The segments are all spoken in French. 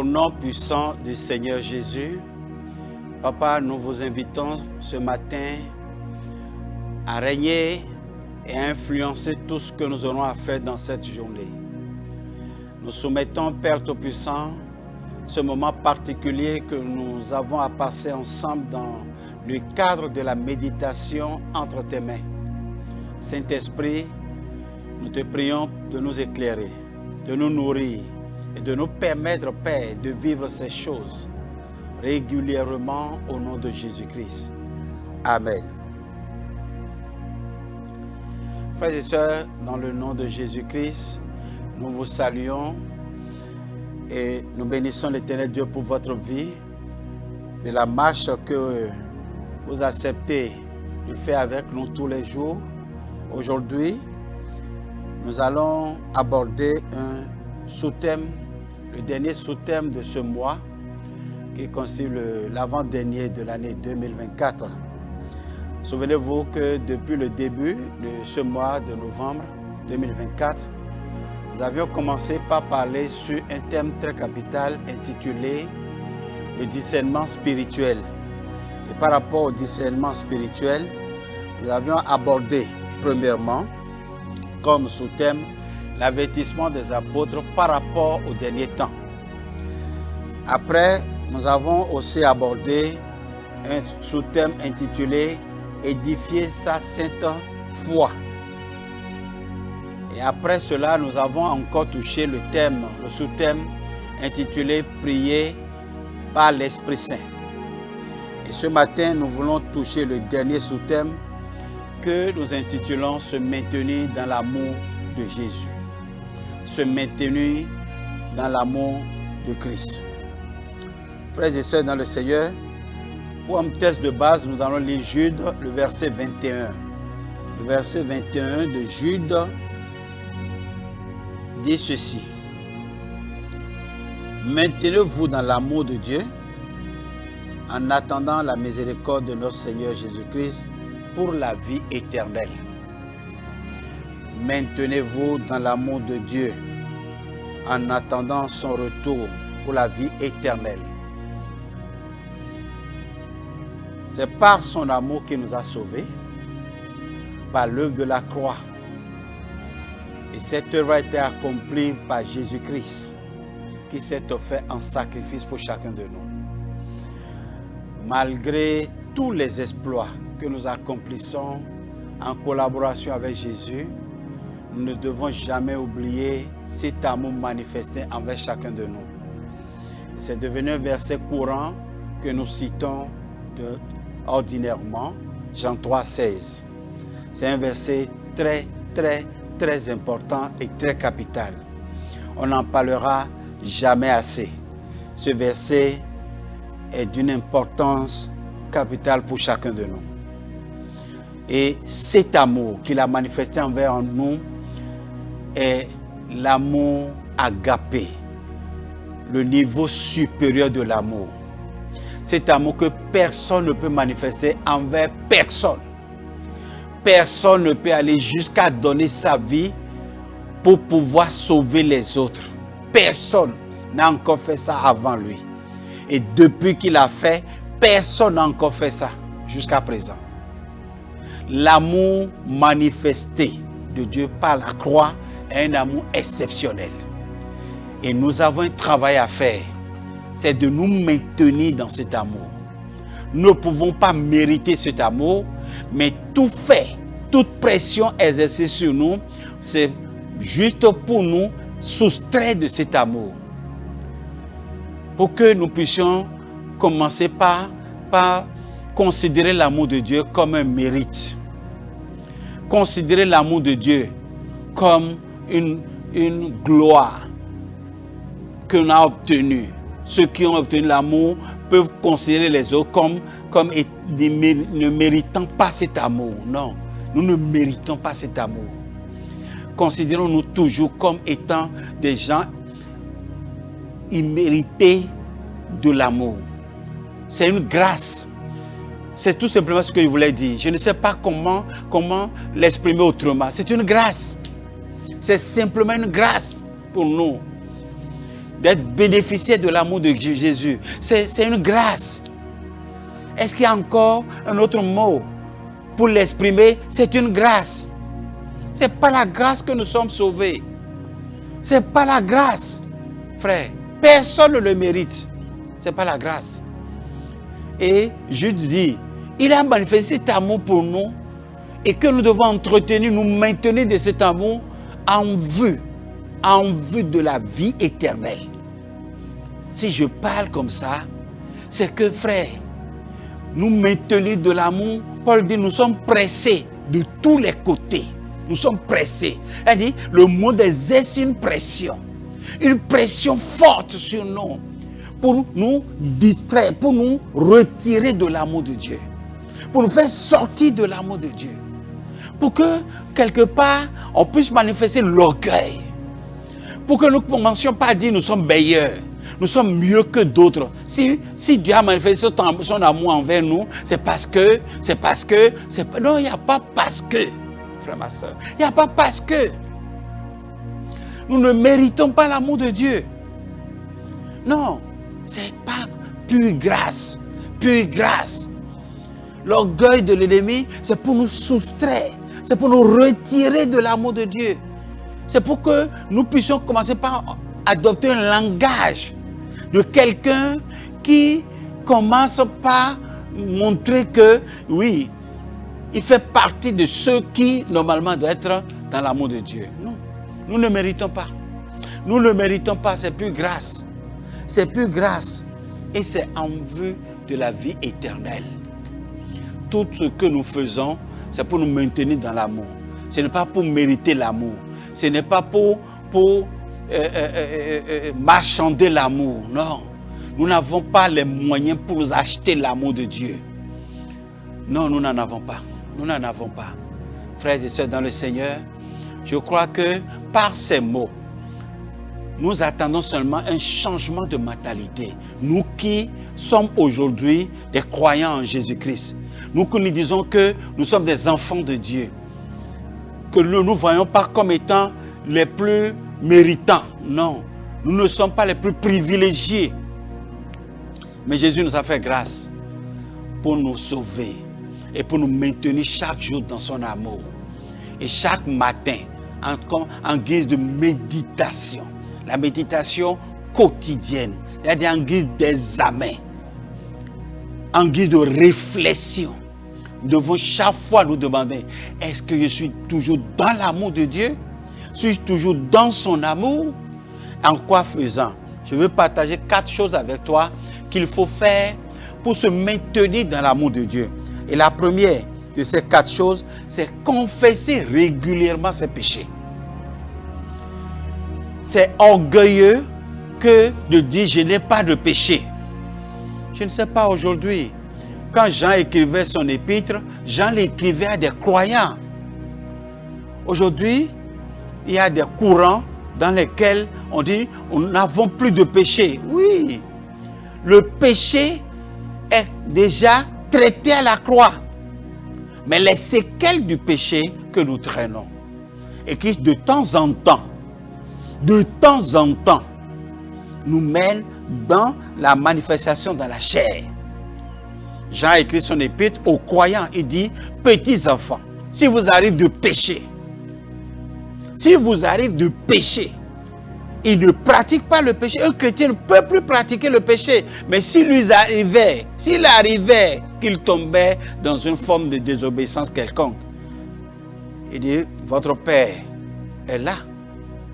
Au nom puissant du Seigneur Jésus, Papa, nous vous invitons ce matin à régner et à influencer tout ce que nous aurons à faire dans cette journée. Nous soumettons, Père Tout-Puissant, ce moment particulier que nous avons à passer ensemble dans le cadre de la méditation entre tes mains. Saint-Esprit, nous te prions de nous éclairer, de nous nourrir et de nous permettre, Père, de vivre ces choses régulièrement au nom de Jésus-Christ. Amen. Frères et sœurs, dans le nom de Jésus-Christ, nous vous saluons et nous bénissons l'Éternel Dieu pour votre vie, de la marche que vous acceptez de faire avec nous tous les jours. Aujourd'hui, nous allons aborder un sous-thème, le dernier sous-thème de ce mois, qui constitue l'avant-dernier de l'année 2024. Souvenez-vous que depuis le début de ce mois de novembre 2024, nous avions commencé par parler sur un thème très capital intitulé « Le discernement spirituel ». Et par rapport au discernement spirituel, nous avions abordé premièrement, comme sous-thème, l'avertissement des apôtres par rapport au dernier temps. Après, nous avons aussi abordé un sous-thème intitulé « Édifier sa sainte foi ». Et après cela, nous avons encore touché le sous-thème intitulé « Prier par l'Esprit Saint ». Et ce matin, nous voulons toucher le dernier sous-thème que nous intitulons « Se maintenir dans l'amour de Jésus ». Se maintenir dans l'amour de Christ. Frères et sœurs dans le Seigneur, pour un texte de base, nous allons lire Jude, le verset 21. Le verset 21 de Jude dit ceci. Maintenez-vous dans l'amour de Dieu en attendant la miséricorde de notre Seigneur Jésus-Christ pour la vie éternelle. Maintenez-vous dans l'amour de Dieu en attendant son retour pour la vie éternelle. C'est par son amour qu'il nous a sauvés, par l'œuvre de la croix. Et cette œuvre a été accomplie par Jésus-Christ, qui s'est offert en sacrifice pour chacun de nous. Malgré tous les exploits que nous accomplissons en collaboration avec Jésus, nous ne devons jamais oublier cet amour manifesté envers chacun de nous. C'est devenu un verset courant que nous citons ordinairement, Jean 3, 16. C'est un verset très important et très capital. On n'en parlera jamais assez. Ce verset est d'une importance capitale pour chacun de nous. Et cet amour qu'il a manifesté envers nous est l'amour agapé, le niveau supérieur de l'amour. Cet amour que personne ne peut manifester envers personne. Personne ne peut aller jusqu'à donner sa vie pour pouvoir sauver les autres. Personne n'a encore fait ça avant lui. Et depuis qu'il a fait, personne n'a encore fait ça jusqu'à présent. L'amour manifesté de Dieu par la croix est un amour exceptionnel. Et nous avons un travail à faire. C'est de nous maintenir dans cet amour. Nous ne pouvons pas mériter cet amour, mais tout fait, toute pression exercée sur nous, c'est juste pour nous soustraire de cet amour. Pour que nous puissions commencer par considérer l'amour de Dieu comme un mérite. Considérer l'amour de Dieu comme une gloire que l'on a obtenue. Ceux qui ont obtenu l'amour peuvent considérer les autres comme ne méritant pas cet amour. Non, nous ne méritons pas cet amour. Considérons-nous toujours comme étant des gens immérités de l'amour. C'est une grâce. C'est tout simplement ce que je voulais dire. Je ne sais pas comment l'exprimer autrement. C'est une grâce. C'est simplement une grâce pour nous. d'être bénéficiaire de l'amour de Jésus. C'est une grâce. Est-ce qu'il y a encore un autre mot pour l'exprimer? C'est une grâce. Ce n'est pas la grâce que nous sommes sauvés. Ce n'est pas la grâce, frère. Personne ne le mérite. Ce n'est pas la grâce. Et Jude dit, il a manifesté cet amour pour nous et que nous devons entretenir, nous maintenir de cet amour en vue de la vie éternelle. Si je parle comme ça, c'est que, frère, nous maintenir de l'amour, Paul dit, nous sommes pressés de tous les côtés. Nous sommes pressés. Elle dit, le monde exerce une pression forte sur nous, pour nous distraire, pour nous retirer de l'amour de Dieu, pour nous faire sortir de l'amour de Dieu, pour que, quelque part, on puisse manifester l'orgueil, pour que nous ne commencions pas à dire nous sommes meilleurs, nous sommes mieux que d'autres. Si Dieu a manifesté son amour envers nous, c'est parce que, non, il n'y a pas parce que, frère, ma soeur, il n'y a pas parce que. Nous ne méritons pas l'amour de Dieu. Non, c'est pas pure grâce, pure grâce. L'orgueil de l'ennemi, c'est pour nous soustraire, c'est pour nous retirer de l'amour de Dieu. C'est pour que nous puissions commencer par adopter un langage de quelqu'un qui commence par montrer que, oui, il fait partie de ceux qui, normalement, doivent être dans l'amour de Dieu. Non, nous ne méritons pas. Nous ne méritons pas, c'est plus grâce. C'est plus grâce. Et c'est en vue de la vie éternelle. Tout ce que nous faisons, c'est pour nous maintenir dans l'amour. Ce n'est pas pour mériter l'amour. Ce n'est pas pour marchander l'amour. Non. Nous n'avons pas les moyens pour nous acheter l'amour de Dieu. Non, nous n'en avons pas. Nous n'en avons pas. Frères et sœurs dans le Seigneur, je crois que par ces mots, nous attendons seulement un changement de mentalité. Nous qui sommes aujourd'hui des croyants en Jésus-Christ. Nous qui nous disons que nous sommes des enfants de Dieu. Que nous ne nous voyons pas comme étant les plus méritants. Non, nous ne sommes pas les plus privilégiés. Mais Jésus nous a fait grâce pour nous sauver et pour nous maintenir chaque jour dans son amour. Et chaque matin, en guise de méditation, la méditation quotidienne, c'est-à-dire en guise d'examen, en guise de réflexion, nous devons chaque fois nous demander, est-ce que je suis toujours dans l'amour de Dieu? Suis-je toujours dans son amour? En quoi faisant? Je veux partager 4 choses avec toi qu'il faut faire pour se maintenir dans l'amour de Dieu. Et la première de ces 4 choses, c'est confesser régulièrement ses péchés. C'est orgueilleux que de dire je n'ai pas de péché. Je ne sais pas aujourd'hui. Quand Jean écrivait son épître, Jean l'écrivait à des croyants. Aujourd'hui, il y a des courants dans lesquels on dit nous n'avons plus de péché. Oui, le péché est déjà traité à la croix. Mais les séquelles du péché que nous traînons et qui de temps en temps, nous mènent dans la manifestation dans la chair. Jean écrit son épître aux croyants. Il dit, petits enfants, si vous arrive de pécher, il ne pratique pas le péché. Un chrétien ne peut plus pratiquer le péché. Mais s'il arrivait qu'il tombait dans une forme de désobéissance quelconque, il dit, votre Père est là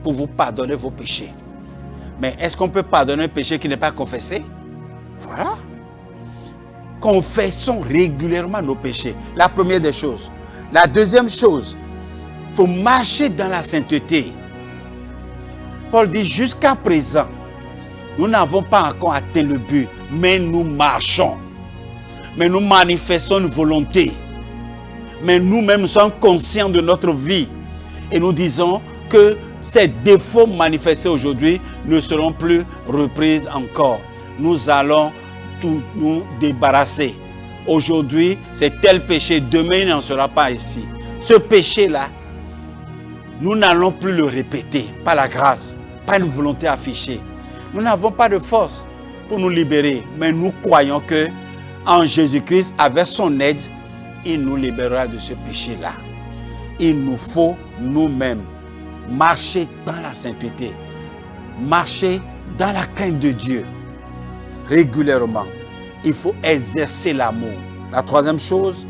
pour vous pardonner vos péchés. Mais est-ce qu'on peut pardonner un péché qui n'est pas confessé? Voilà. Confessons régulièrement nos péchés. La première des choses. La deuxième chose, il faut marcher dans la sainteté. Paul dit, jusqu'à présent, nous n'avons pas encore atteint le but, mais nous marchons. Mais nous manifestons une volonté. Mais nous-mêmes sommes conscients de notre vie. Et nous disons que ces défauts manifestés aujourd'hui ne seront plus repris encore. Nous allons tout nous débarrasser. Aujourd'hui, c'est tel péché, demain il n'en sera pas ici. Ce péché-là, nous n'allons plus le répéter, par la grâce, pas une volonté affichée. Nous n'avons pas de force pour nous libérer, mais nous croyons que en Jésus-Christ, avec son aide, il nous libérera de ce péché-là. Il nous faut nous-mêmes marcher dans la sainteté, marcher dans la crainte de Dieu régulièrement. Il faut exercer l'amour. La troisième chose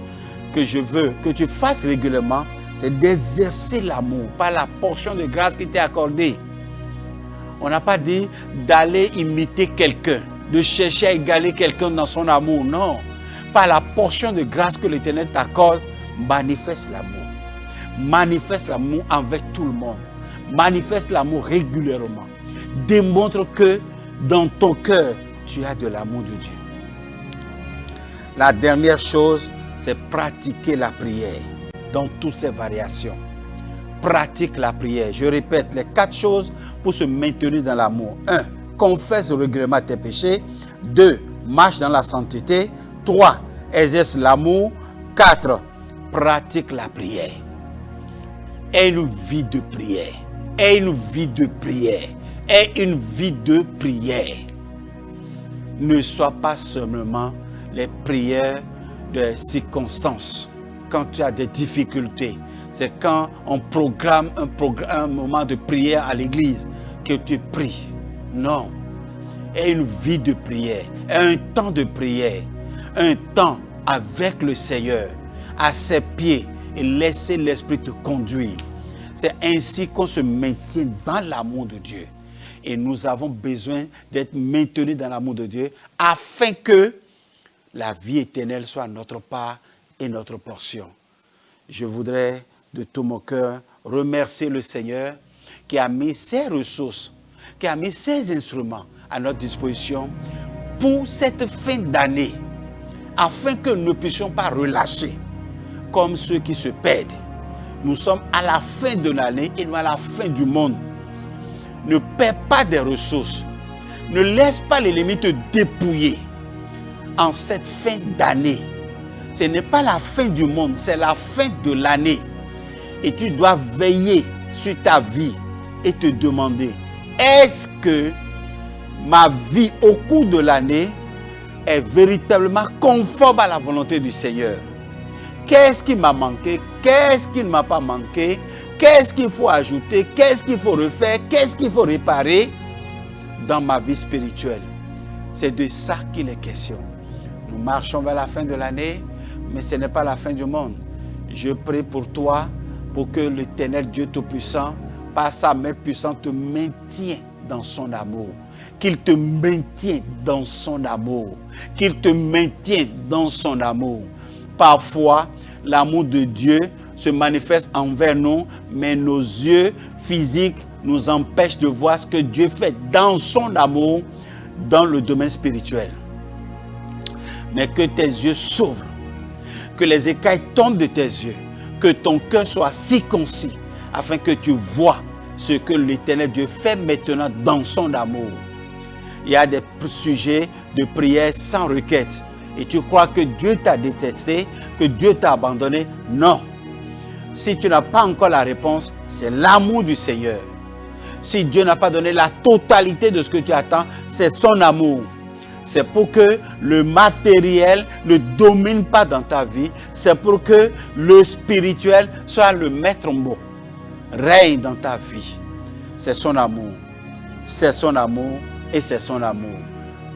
que je veux que tu fasses régulièrement, c'est d'exercer l'amour par la portion de grâce qui t'est accordée. On n'a pas dit d'aller imiter quelqu'un, de chercher à égaler quelqu'un dans son amour. Non. Par la portion de grâce que l'Éternel t'accorde, manifeste l'amour. Manifeste l'amour avec tout le monde. Manifeste l'amour régulièrement. Démontre que dans ton cœur, tu as de l'amour de Dieu. La dernière chose, c'est pratiquer la prière dans toutes ses variations. Pratique la prière. Je répète les 4 choses pour se maintenir dans l'amour. 1. Confesse régulièrement tes péchés. 2. Marche dans la sainteté. 3. Exerce l'amour. 4. Pratique la prière. Aie une vie de prière. Aie une vie de prière. Aie une vie de prière. Ne sois pas seulement les prières de circonstances. Quand tu as des difficultés, c'est quand on programme un moment de prière à l'église que tu pries. Non. Aie une vie de prière. Aie un temps de prière. Un temps avec le Seigneur, à ses pieds, et laisser l'Esprit te conduire. C'est ainsi qu'on se maintient dans l'amour de Dieu. Et nous avons besoin d'être maintenus dans l'amour de Dieu afin que la vie éternelle soit notre part et notre portion. Je voudrais de tout mon cœur remercier le Seigneur qui a mis ses ressources, qui a mis ses instruments à notre disposition pour cette fin d'année, afin que nous ne puissions pas relâcher comme ceux qui se perdent. Nous sommes à la fin de l'année et nous à la fin du monde. Ne perds pas des ressources. Ne laisse pas les limites te dépouiller. En cette fin d'année, ce n'est pas la fin du monde, c'est la fin de l'année. Et tu dois veiller sur ta vie et te demander, est-ce que ma vie au cours de l'année est véritablement conforme à la volonté du Seigneur? Qu'est-ce qui m'a manqué? Qu'est-ce qui ne m'a pas manqué? Qu'est-ce qu'il faut ajouter? Qu'est-ce qu'il faut refaire? Qu'est-ce qu'il faut réparer dans ma vie spirituelle? C'est de ça qu'il est question. Nous marchons vers la fin de l'année, mais ce n'est pas la fin du monde. Je prie pour toi, pour que l'Éternel Dieu Tout-Puissant, par sa main puissante, te maintienne dans son amour. Qu'il te maintienne dans son amour. Qu'il te maintienne dans son amour. Parfois, l'amour de Dieu se manifeste envers nous, mais nos yeux physiques nous empêchent de voir ce que Dieu fait dans son amour, dans le domaine spirituel. Mais que tes yeux s'ouvrent, que les écailles tombent de tes yeux, que ton cœur soit circoncis, afin que tu vois ce que l'Éternel Dieu fait maintenant dans son amour. Il y a des sujets de prière sans requête. Et tu crois que Dieu t'a détesté, que Dieu t'a abandonné. Non. Si tu n'as pas encore la réponse, c'est l'amour du Seigneur. Si Dieu n'a pas donné la totalité de ce que tu attends, c'est son amour. C'est pour que le matériel ne domine pas dans ta vie. C'est pour que le spirituel soit le maître mot. Règne dans ta vie. C'est son amour. C'est son amour et c'est son amour.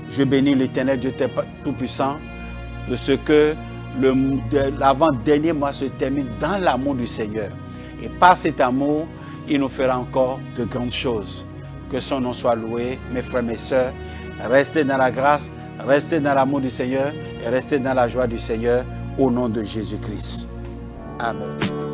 Je bénis l'Éternel Dieu Tout-Puissant de ce que l'avant-dernier mois se termine dans l'amour du Seigneur. Et par cet amour, il nous fera encore de grandes choses. Que son nom soit loué, mes frères, mes sœurs. Restez dans la grâce, restez dans l'amour du Seigneur et restez dans la joie du Seigneur au nom de Jésus-Christ. Amen.